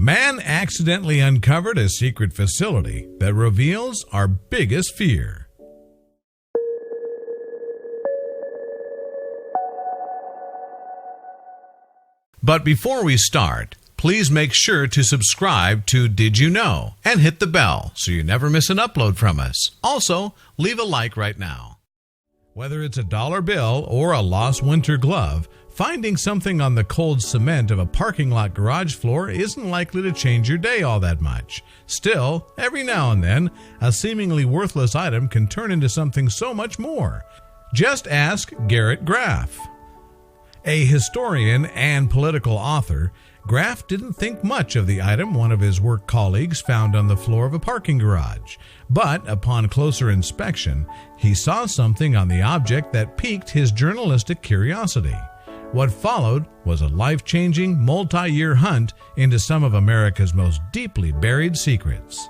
Man accidentally uncovered a secret facility that reveals our biggest fear. But before we start, please make sure to subscribe to Did You Know and hit the bell so you never miss an upload from us. Also, leave a like right now. Whether it's a dollar bill or a lost winter glove, finding something on the cold cement of a parking lot garage floor isn't likely to change your day all that much. Still, every now and then, a seemingly worthless item can turn into something so much more. Just ask Garrett Graff. A historian and political author, Graff didn't think much of the item one of his work colleagues found on the floor of a parking garage. But upon closer inspection, he saw something on the object that piqued his journalistic curiosity. What followed was a life-changing, multi-year hunt into some of America's most deeply buried secrets.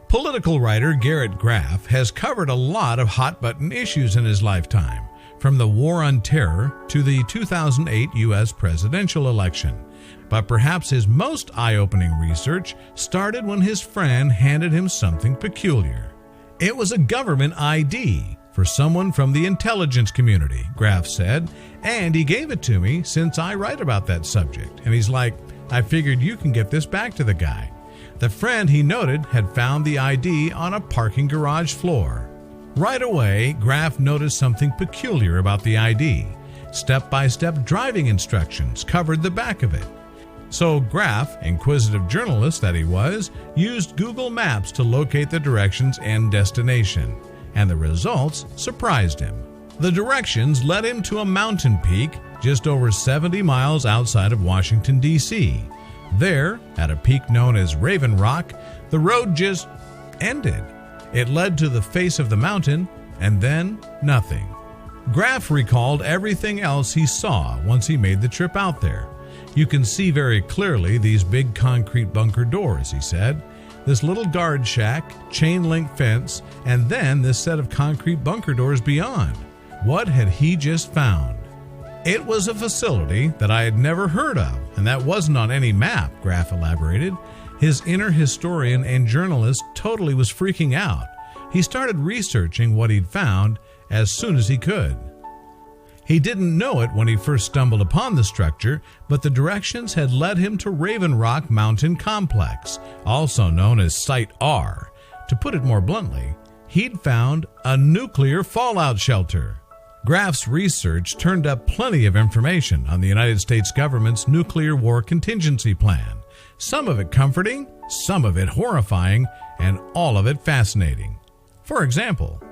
Political writer Garrett Graff has covered a lot of hot-button issues in his lifetime, from the War on Terror to the 2008 U.S. presidential election. But perhaps his most eye-opening research started when his friend handed him something peculiar. It was a government ID for someone from the intelligence community, Graff said, and he gave it to me since I write about that subject. And he's like, I figured you can get this back to the guy. The friend, he noted, had found the ID on a parking garage floor. Right away, Graff noticed something peculiar about the ID. Step-by-step driving instructions covered the back of it. So Graff, inquisitive journalist that he was, used Google Maps to locate the directions and destination. And the results surprised him. The directions led him to a mountain peak just over 70 miles outside of Washington, D.C. There, at a peak known as Raven Rock, the road just ended. It led to the face of the mountain, and then nothing. Graff recalled everything else he saw once he made the trip out there. You can see very clearly these big concrete bunker doors, he said. This little guard shack, chain-link fence, and then this set of concrete bunker doors beyond. What had he just found? It was a facility that I had never heard of, and that wasn't on any map, Graff elaborated. His inner historian and journalist totally was freaking out. He started researching what he'd found as soon as he could. He didn't know it when he first stumbled upon the structure, but the directions had led him to Raven Rock Mountain Complex, also known as Site R. To put it more bluntly, he'd found a nuclear fallout shelter. Graff's research turned up plenty of information on the United States government's nuclear war contingency plan. Some of it comforting, some of it horrifying, and all of it fascinating. For example,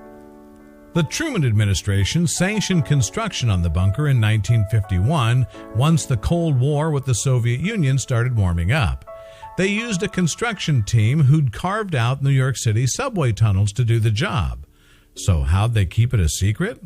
the Truman administration sanctioned construction on the bunker in 1951 once the Cold War with the Soviet Union started warming up. They used a construction team who'd carved out New York City subway tunnels to do the job. So how'd they keep it a secret?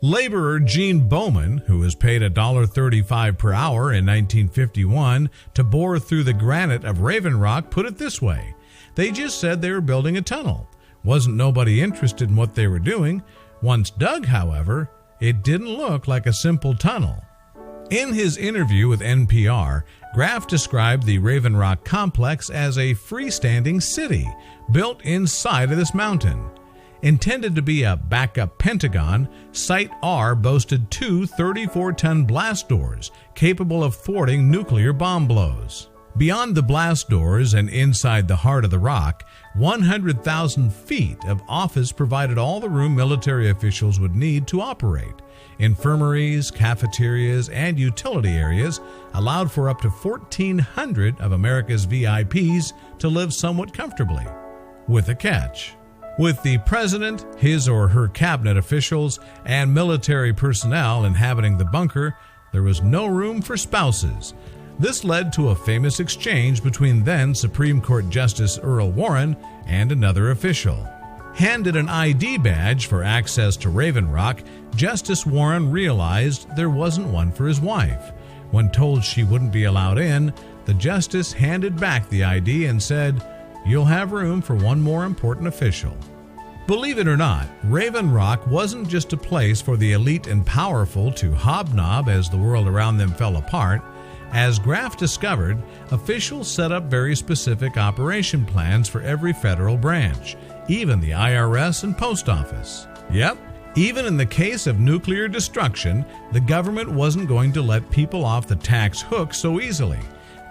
Laborer Gene Bowman, who was paid $1.35 per hour in 1951 to bore through the granite of Raven Rock, put it this way. They just said they were building a tunnel. Wasn't nobody interested in what they were doing. Once dug, however, it didn't look like a simple tunnel. In his interview with NPR, Graff described the Raven Rock complex as a freestanding city built inside of this mountain. Intended to be a backup Pentagon, Site R boasted two 34-ton blast doors capable of thwarting nuclear bomb blows. Beyond the blast doors and inside the heart of the rock, 100,000 feet of office provided all the room military officials would need to operate. Infirmaries, cafeterias, and utility areas allowed for up to 1,400 of America's VIPs to live somewhat comfortably. With a catch. With the president, his or her cabinet officials, and military personnel inhabiting the bunker, there was no room for spouses. This led to a famous exchange between then Supreme Court Justice Earl Warren and another official. Handed an ID badge for access to Raven Rock, Justice Warren realized there wasn't one for his wife. When told she wouldn't be allowed in, the justice handed back the ID and said, "You'll have room for one more important official." Believe it or not, Raven Rock wasn't just a place for the elite and powerful to hobnob as the world around them fell apart. As Graf discovered, officials set up very specific operation plans for every federal branch, even the IRS and post office. Yep, even in the case of nuclear destruction, the government wasn't going to let people off the tax hook so easily.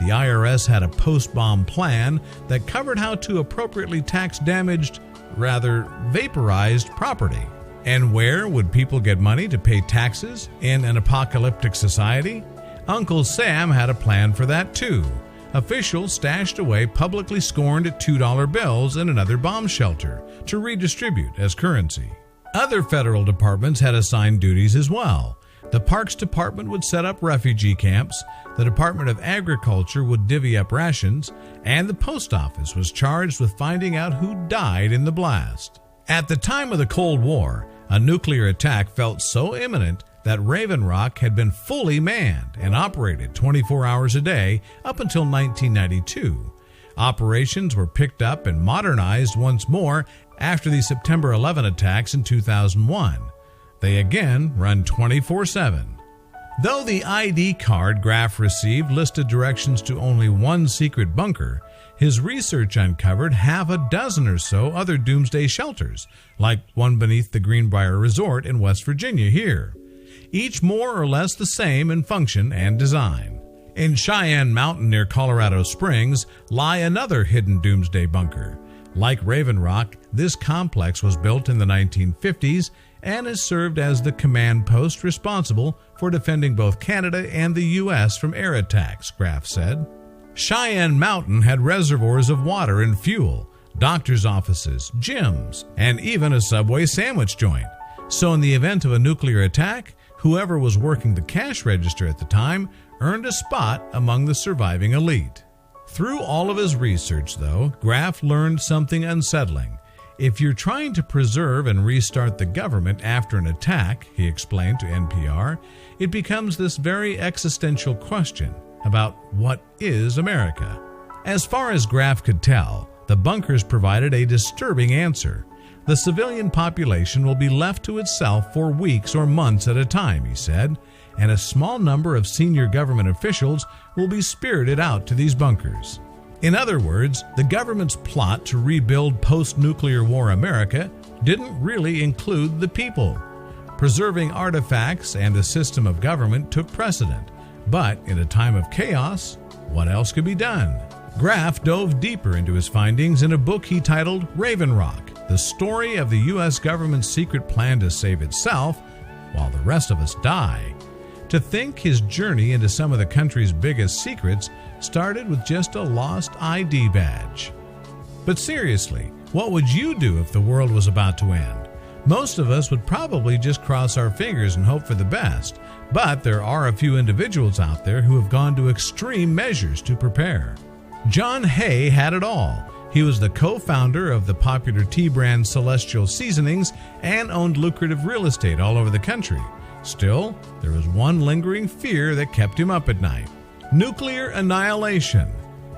The IRS had a post-bomb plan that covered how to appropriately tax damaged, rather vaporized property. And where would people get money to pay taxes in an apocalyptic society? Uncle Sam had a plan for that too. Officials stashed away publicly scorned $2 bills in another bomb shelter to redistribute as currency. Other federal departments had assigned duties as well. The Parks Department would set up refugee camps, the Department of Agriculture would divvy up rations, and the Post Office was charged with finding out who died in the blast. At the time of the Cold War, a nuclear attack felt so imminent that Raven Rock had been fully manned and operated 24 hours a day up until 1992. Operations were picked up and modernized once more after the September 11 attacks in 2001. They again run 24/7. Though the ID card Graf received listed directions to only one secret bunker, his research uncovered half a dozen or so other doomsday shelters, like one beneath the Greenbrier Resort in West Virginia here, each more or less the same in function and design. In Cheyenne Mountain near Colorado Springs lie another hidden doomsday bunker. Like Raven Rock, this complex was built in the 1950s and has served as the command post responsible for defending both Canada and the U.S. from air attacks, Graf said. Cheyenne Mountain had reservoirs of water and fuel, doctors' offices, gyms, and even a Subway sandwich joint. So in the event of a nuclear attack, whoever was working the cash register at the time earned a spot among the surviving elite. Through all of his research, though, Graf learned something unsettling. If you're trying to preserve and restart the government after an attack, he explained to NPR, it becomes this very existential question about what is America. As far as Graf could tell, the bunkers provided a disturbing answer. The civilian population will be left to itself for weeks or months at a time, he said, and a small number of senior government officials will be spirited out to these bunkers. In other words, the government's plot to rebuild post-nuclear war America didn't really include the people. Preserving artifacts and a system of government took precedent. But in a time of chaos, what else could be done? Graf dove deeper into his findings in a book he titled Raven Rock, the story of the U.S. government's secret plan to save itself while the rest of us die. To think his journey into some of the country's biggest secrets started with just a lost ID badge. But seriously, what would you do if the world was about to end? Most of us would probably just cross our fingers and hope for the best, but there are a few individuals out there who have gone to extreme measures to prepare. John Hay had it all. He was the co-founder of the popular tea brand Celestial Seasonings and owned lucrative real estate all over the country. Still, there was one lingering fear that kept him up at night: nuclear annihilation.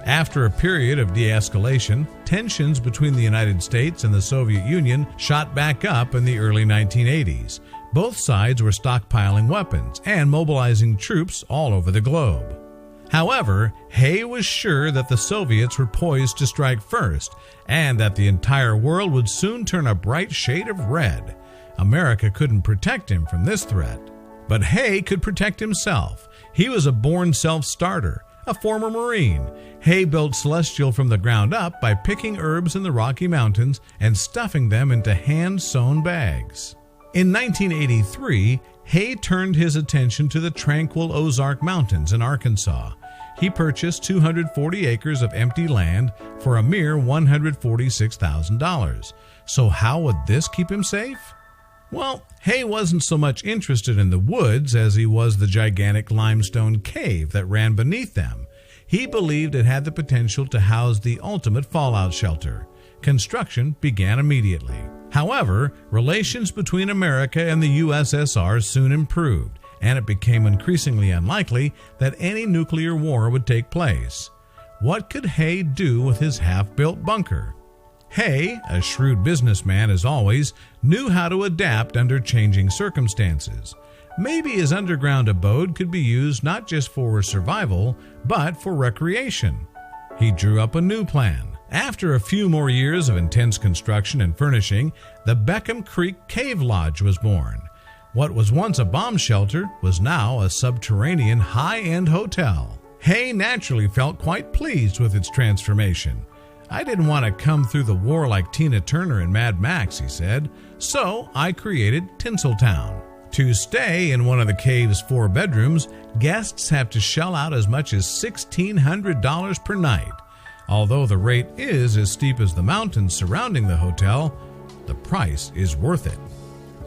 After a period of de-escalation, tensions between the United States and the Soviet Union shot back up in the early 1980s. Both sides were stockpiling weapons and mobilizing troops all over the globe. However, Hay was sure that the Soviets were poised to strike first and that the entire world would soon turn a bright shade of red. America couldn't protect him from this threat. But Hay could protect himself. He was a born self-starter, a former Marine. Hay built Celestial from the ground up by picking herbs in the Rocky Mountains and stuffing them into hand-sewn bags. In 1983, Hay turned his attention to the tranquil Ozark Mountains in Arkansas. He purchased 240 acres of empty land for a mere $146,000. So how would this keep him safe? Well, Hay wasn't so much interested in the woods as he was the gigantic limestone cave that ran beneath them. He believed it had the potential to house the ultimate fallout shelter. Construction began immediately. However, relations between America and the USSR soon improved, and it became increasingly unlikely that any nuclear war would take place. What could Hay do with his half-built bunker? Hay, a shrewd businessman as always, knew how to adapt under changing circumstances. maybe his underground abode could be used not just for survival, but for recreation. He drew up a new plan. After a few more years of intense construction and furnishing, the Beckham Creek Cave Lodge was born. What was once a bomb shelter was now a subterranean high-end hotel. Hay naturally felt quite pleased with its transformation. "I didn't want to come through the war like Tina Turner in Mad Max," he said, "so I created Tinseltown." To stay in one of the cave's 4 bedrooms, guests have to shell out as much as $1,600 per night. Although the rate is as steep as the mountains surrounding the hotel, the price is worth it.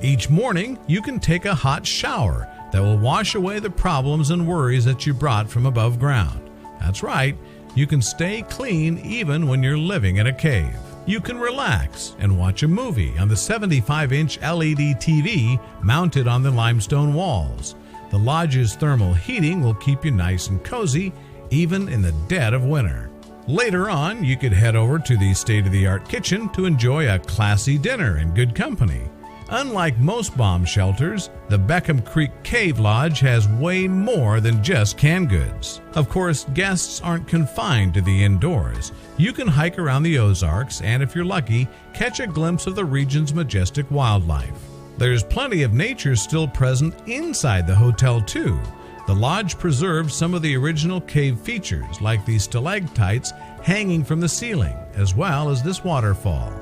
Each morning, you can take a hot shower that will wash away the problems and worries that you brought from above ground. That's right, you can stay clean even when you're living in a cave. You can relax and watch a movie on the 75-inch LED TV mounted on the limestone walls. The lodge's thermal heating will keep you nice and cozy, even in the dead of winter. Later on, you could head over to the state-of-the-art kitchen to enjoy a classy dinner in good company. Unlike most bomb shelters, the Beckham Creek Cave Lodge has way more than just canned goods. Of course, guests aren't confined to the indoors. You can hike around the Ozarks and, if you're lucky, catch a glimpse of the region's majestic wildlife. There's plenty of nature still present inside the hotel, too. The lodge preserved some of the original cave features, like the stalactites hanging from the ceiling, as well as this waterfall.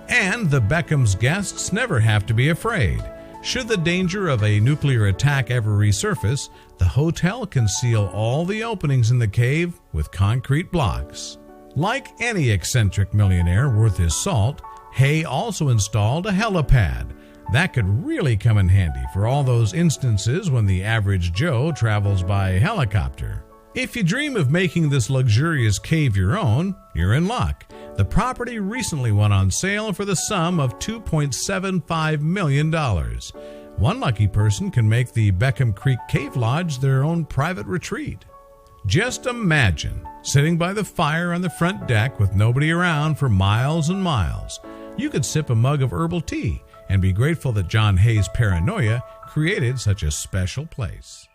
And the Beckham's guests never have to be afraid. Should the danger of a nuclear attack ever resurface, the hotel can seal all the openings in the cave with concrete blocks. Like any eccentric millionaire worth his salt, Hay also installed a helipad. That could really come in handy for all those instances when the average Joe travels by helicopter. If you dream of making this luxurious cave your own, you're in luck. The property recently went on sale for the sum of $2.75 million. One lucky person can make the Beckham Creek Cave Lodge their own private retreat. Just imagine sitting by the fire on the front deck with nobody around for miles and miles. You could sip a mug of herbal tea and be grateful that John Hay's paranoia created such a special place.